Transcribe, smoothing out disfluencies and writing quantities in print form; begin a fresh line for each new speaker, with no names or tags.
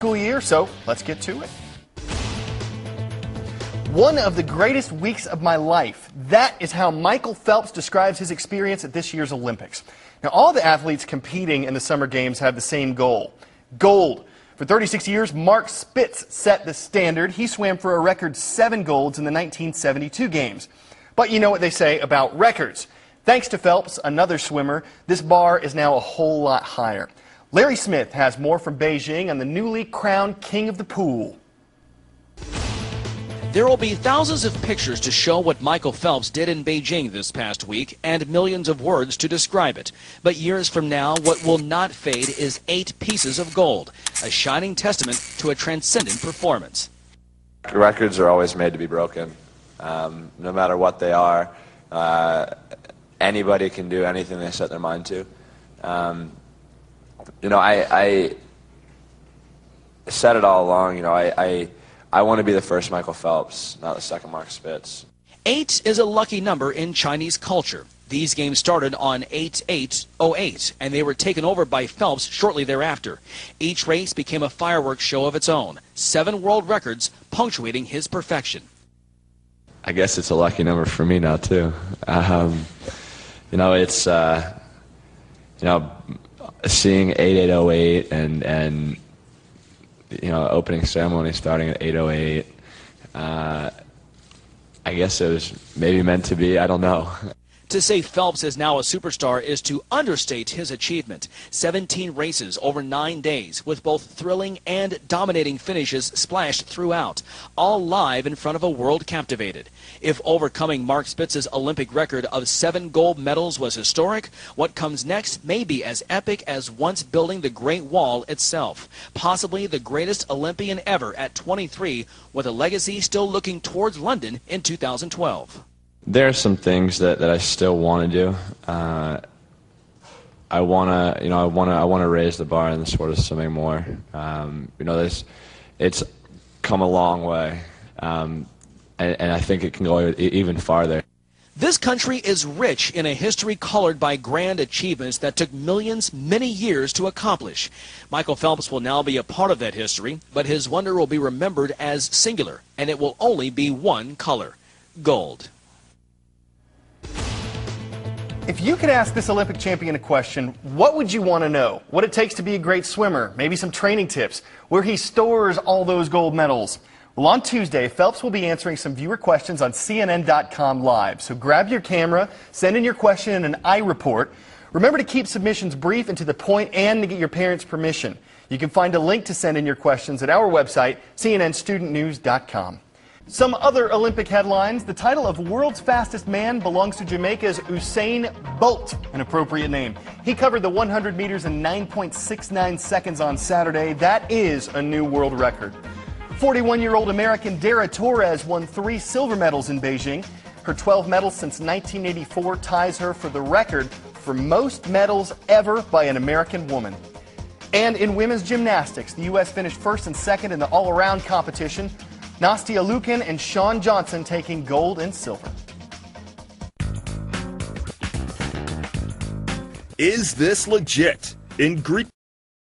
school year, so let's get to it. One of the greatest weeks of my life. That is how Michael Phelps describes his experience at this year's Olympics. Now, all the athletes competing in the Summer Games have the same goal: gold. For 36 years, Mark Spitz set the standard. He swam for a record 7 golds in the 1972 Games. But you know what they say about records. Thanks to Phelps, another swimmer, this bar is now a whole lot higher. Larry Smith has more from Beijing on the newly crowned king of the pool.
There will be thousands of pictures to show what Michael Phelps did in Beijing this past week, and millions of words to describe it. But years from now, what will not fade is 8 pieces of gold, a shining testament to a transcendent performance.
Records are always made to be broken, no matter what they are. Anybody can do anything they set their mind to. I said it all along, I want to be the first Michael Phelps, not the second Mark Spitz.
8 is a lucky number in Chinese culture. These games started on 8/8/08, and they were taken over by Phelps shortly thereafter. Each race became a fireworks show of its own, 7 world records punctuating his perfection.
I guess it's a lucky number for me now, too. It's, seeing 8/8/08 and opening ceremony starting at 8:08. I guess it was maybe meant to be. I don't know.
To say Phelps is now a superstar is to understate his achievement. 17 races over 9 days, with both thrilling and dominating finishes splashed throughout, all live in front of a world captivated. If overcoming Mark Spitz's Olympic record of 7 gold medals was historic, what comes next may be as epic as once building the Great Wall itself. Possibly the greatest Olympian ever at 23, with a legacy still looking towards London in 2012.
There are some things that I still want to do. I want to raise the bar in the sport of swimming more. It's come a long way, and I think it can go even farther.
This country is rich in a history colored by grand achievements that took millions, many years to accomplish. Michael Phelps will now be a part of that history, but his wonder will be remembered as singular, and it will only be one color: gold.
If you could ask this Olympic champion a question, what would you want to know? What it takes to be a great swimmer, maybe some training tips, where he stores all those gold medals. Well, on Tuesday, Phelps will be answering some viewer questions on CNN.com Live. So grab your camera, send in your question in an iReport. Remember to keep submissions brief and to the point, and to get your parents' permission. You can find a link to send in your questions at our website, cnnstudentnews.com. Some other Olympic headlines. The title of World's Fastest Man belongs to Jamaica's Usain Bolt, an appropriate name. He covered the 100 meters in 9.69 seconds on Saturday. That is a new world record. 41-year-old American Dara Torres won 3 silver medals in Beijing. Her 12 medals since 1984 ties her for the record for most medals ever by an American woman. And in women's gymnastics, the U.S. finished first and second in the all-around competition. Nastia Lukin and Shawn Johnson taking gold and silver.
Is this legit? In Greek